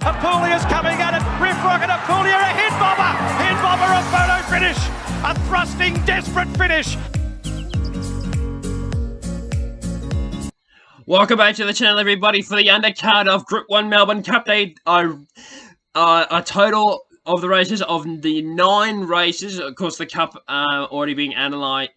Apulia's coming at it. Riff Rocket Apulia, a hit bobber, a photo finish, a thrusting, desperate finish. Welcome back to the channel, everybody, for the undercard of Group 1 Melbourne Cup Plate. A total of the races of the 9 races. Of course, the Cup has already been analysed,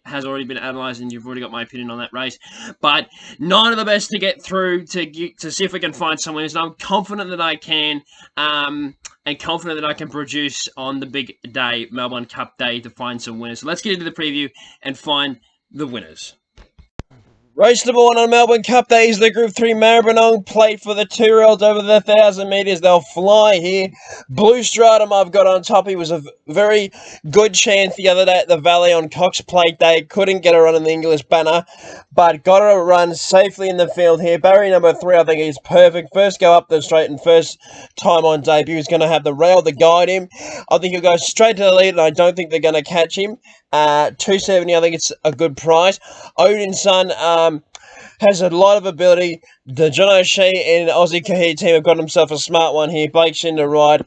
and you've already got my opinion on that race. But 9 of the best to get through to see if we can find some winners. And I'm confident that I can, and confident that I can produce on the big day, Melbourne Cup Day, to find some winners. So let's get into the preview and find the winners. Race number 1 on Melbourne Cup Day is the Group 3 Maribyrnong Plate for the 2-year-olds over the 1,000 metres. They'll fly here. Blue Stratum I've got on top. He was a very good chance the other day at the Valley on Cox Plate Day. Couldn't get a run in the English banner, but got a run safely in the field here. Barrier number 3, I think, is perfect. First go up the straight and first time on debut. He's going to have the rail to guide him. I think he'll go straight to the lead, and I don't think they're going to catch him. 270, I think it's a good price. Odin's Son has a lot of ability. The John O'Shea and Aussie Kahir team have got himself a smart one here. Blake Shin to ride.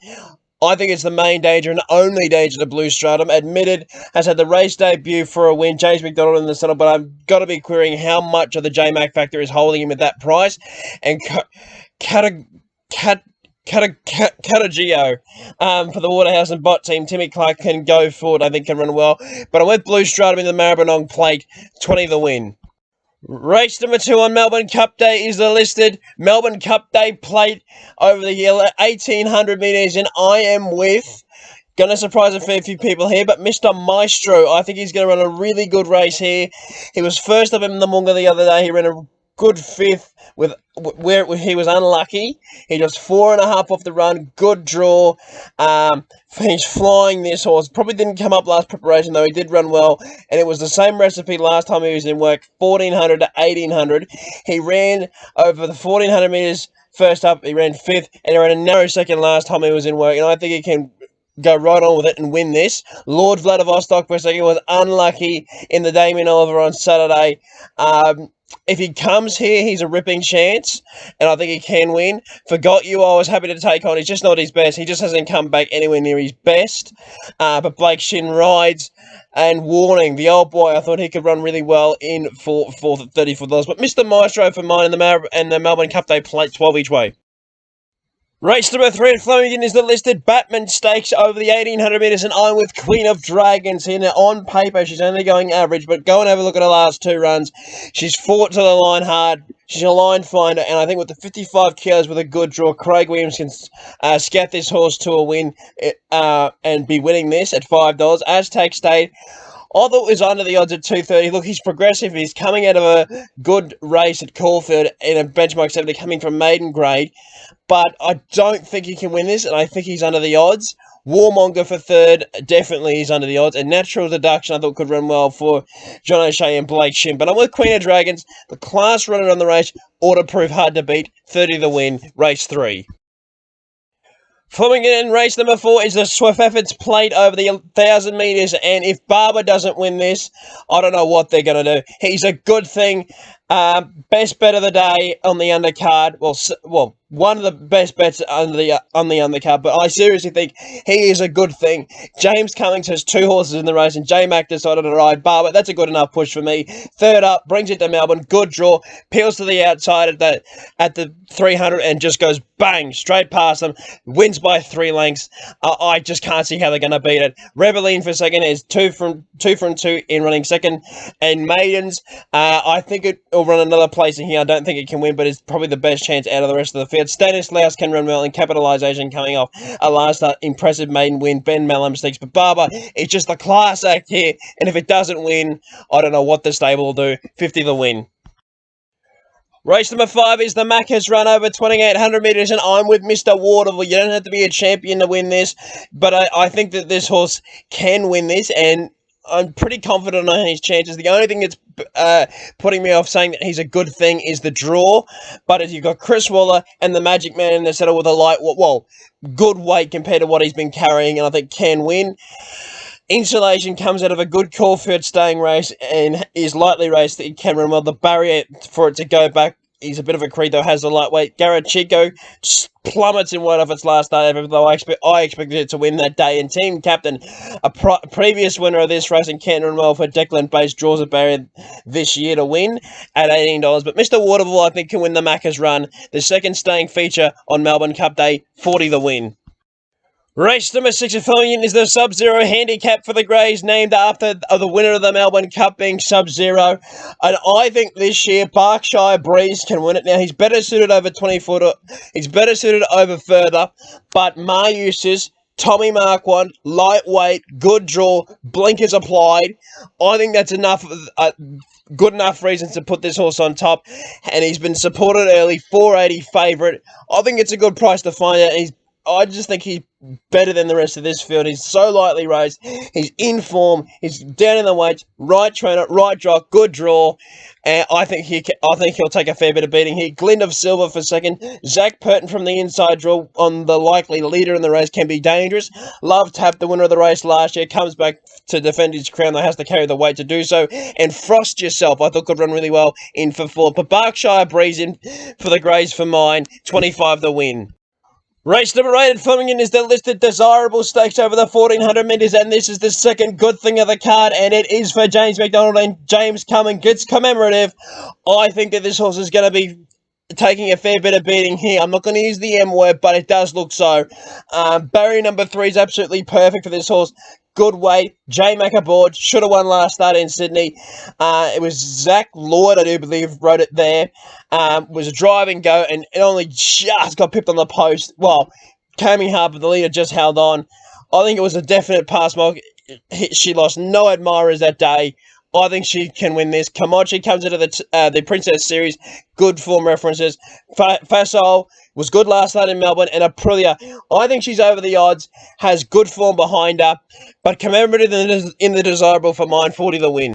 I think it's the main danger and only danger to Blue Stratum. Admitted, has had the race debut for a win. James McDonald in the saddle, but I've got to be querying how much of the J-Mac factor is holding him at that price. And Catagio for the Waterhouse and Bot team. Timmy Clark can go forward, I think can run well. But I'm with Blue Stratum in the Maribyrnong Plate, 20 the win. Race number 2 on Melbourne Cup Day is the listed Melbourne Cup Day Plate over the hill at 1,800 metres, and I am with, going to surprise a fair few people here, but Mr. Maestro. I think he's going to run a really good race here. He was first up in the Moonga the other day. He ran a good 5th with where he was unlucky. He just 4.5 off the run. Good draw. He's flying this horse. Probably didn't come up last preparation, though. He did run well, and it was the same recipe last time he was in work, 1,400 to 1,800. He ran over the 1,400 metres first up. He ran 5th, and he ran a narrow second last time he was in work, and I think he can go right on with it and win this. Lord Vladivostok for a second was unlucky in the Damien Oliver on Saturday. If he comes here, he's a ripping chance, and I think he can win. Forgot You, I was happy to take on. He's just not his best. He just hasn't come back anywhere near his best. But Blake Shin rides, and Warning, the old boy, I thought he could run really well in for $34. But Mr. Maestro for mine and the Melbourne Cup Day Plate, 12 each way. Race number 3 at Flemington is the listed Batman Stakes over the 1,800 metres, and I'm with Queen of Dragons here. Now, on paper, she's only going average, but go and have a look at her last 2 runs. She's fought to the line hard. She's a line finder, and I think with the 55 kilos with a good draw, Craig Williams can scat this horse to a win and be winning this at $5. Aztec State, I thought it was under the odds at 230. Look, he's progressive. He's coming out of a good race at Caulfield in a benchmark 70, coming from maiden grade. But I don't think he can win this, and I think he's under the odds. Warmonger for 3rd, definitely he's under the odds. And Natural Deduction, I thought could run well for John O'Shea and Blake Shin. But I'm with Queen of Dragons. The class runner on the race, ought to prove hard to beat. 30 the win, race 3. Flemington race number 4 is the Swift Efforts Plate over the 1,000 metres, and if Barber doesn't win this, I don't know what they're going to do. He's a good thing. Best bet of the day on the undercard. Well, one of the best bets on the undercard, but I seriously think he is a good thing. James Cummings has 2 horses in the race, and J-Mac decided to ride Barber. That's a good enough push for me. 3rd up, brings it to Melbourne. Good draw. Peels to the outside at the 300 and just goes bang, straight past them. Wins by 3 lengths. I just can't see how they're going to beat it. Rebeline for second is 2 from 2 in running second. And Maidens, I think it will run another place in here. I don't think it can win, but it's probably the best chance out of the rest of the field. Stanislaus can run well in Capitalisation coming off a last impressive maiden win. Ben Mellon mistakes, but Barber, it's just the class act here, and if it doesn't win, I don't know what the stable will do. 50 the win. Race number 5 is the Maccas Run over 2,800 metres, and I'm with Mr. Waterville. You don't have to be a champion to win this, but I think that this horse can win this, and I'm pretty confident on his chances. The only thing that's putting me off saying that he's a good thing is the draw. But as you've got Chris Waller and the Magic Man in the saddle with a light, good weight compared to what he's been carrying, and I think can win. Insulation comes out of a good Caulfield staying race and is lightly raced. It can run well. The barrier for it to go back he's a bit of a creed, though, has the lightweight. Chico plummets in one of its last day ever, though I expected it to win that day. And team captain, a previous winner of this race in Canton Well for Declan Base, draws a barrier this year to win at $18. But Mr. Waterville, I think, can win the Maccas Run. The second staying feature on Melbourne Cup Day, 40 the win. Race number 6 of Flemington is the Sub-Zero handicap for the Greys, named after the winner of the Melbourne Cup being Sub-Zero. And I think this year Berkshire Breeze can win it. Now, he's better suited over 20-footer. He's better suited over further. But Uses, Tommy Mark 1, lightweight, good draw, blinkers applied. I think that's enough, good enough reasons to put this horse on top. And he's been supported early, 480 favourite. I think it's a good price to find out. I just think he's better than the rest of this field. He's so lightly raced. He's in form. He's down in the weights. Right trainer, right jock, good draw. And I think he'll take a fair bit of beating here. Glint of Silver for second. Zach Purton from the inside draw on the likely leader in the race can be dangerous. Love Tap, the winner of the race last year, comes back to defend his crown, though has to carry the weight to do so. And Frost Yourself, I thought could run really well in for 4. But Berkshire Breeze in for the Greys for mine. 25 the win. Race number 8 at Flemington is the listed desirable stakes over the 1400 metres, and this is the second good thing of the card, and it is for James McDonald and James Cumming. Gets commemorative. I think that this horse is going to be taking a fair bit of beating here. I'm not going to use the M word, but it does look so. Barrier number 3 is absolutely perfect for this horse. Good weight. J-Mac aboard. Should have won last start in Sydney. It was Zach Lloyd, I do believe, wrote it there. Was a drive and go, and it only just got pipped on the post. Well, Cammy Harper, the leader, just held on. I think it was a definite pass mark. She lost no admirers that day. I think she can win this. Kamachi comes into the Princess Series. Good form references. Fasol was good last night in Melbourne. And Aprilia, I think she's over the odds. Has good form behind her. But commemorative in the desirable for mine. 40 the win.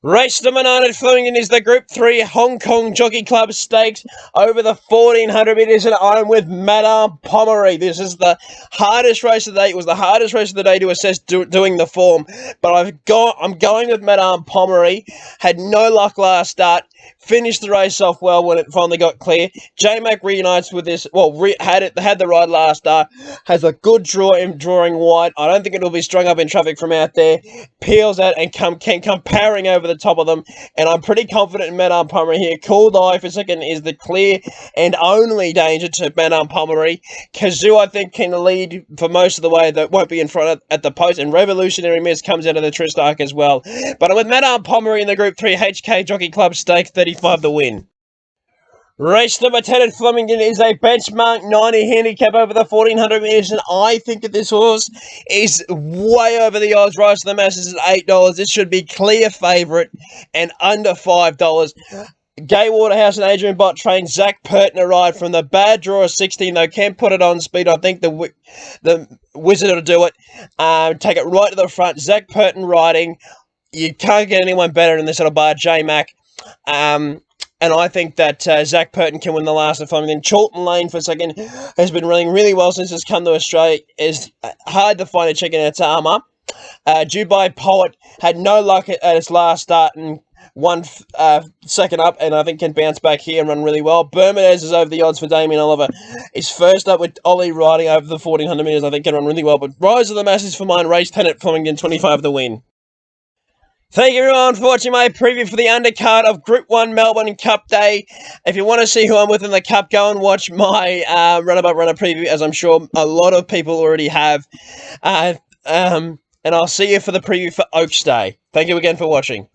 Race number 9 at Flemington is the Group 3 Hong Kong Jockey Club Stakes over the 1400 metres, and I'm with Madame Pommery. This is the hardest race of the day. It was the hardest race of the day to assess doing the form, but I'm going with Madame Pommery. Had no luck last start. Finished the race off well when it finally got clear. J-Mac reunites with this. Well, had the ride last start. Has a good draw in drawing wide. I don't think it'll be strung up in traffic from out there. Peels out and can come powering over the top of them. And I'm pretty confident in Madame Pommery here. Cool Eye for second is the clear and only danger to Madame Pommery. Kazoo, I think, can lead for most of the way. That won't be in front at the post. And Revolutionary Miss comes out of the Tristark as well. But I'm with Madame Pommery in the Group 3 HK Jockey Club Stake. 35 the win. Race number 10 at Flemington is a benchmark 90 handicap over the 1400 metres, and I think that this horse is way over the odds. Rise to the Masses at $8. This should be clear favourite and under $5. Gay Waterhouse and Adrian Bott trained Zach Purton a ride from the bad draw of 16, though can put it on speed. I think the Wizard will do it. Take it right to the front. Zach Purton riding. You can't get anyone better than this little bar, J-Mac. And I think that Zach Purton can win the last of Flemington. Chilton Lane for second has been running really well since it's come to Australia. It's hard to find a chicken in its armour. Dubai Poet had no luck at its last start and won second up, and I think can bounce back here and run really well. Bermudez is over the odds for Damien Oliver. He's first up with Ollie riding over the 1400 metres. I think can run really well. But Rise of the Masses for mine. Race 10 at Flemington, 25 the win. Thank you everyone for watching my preview for the undercard of Group 1 Melbourne Cup Day. If you want to see who I'm with in the Cup, go and watch my runner preview, as I'm sure a lot of people already have. And I'll see you for the preview for Oaks Day. Thank you again for watching.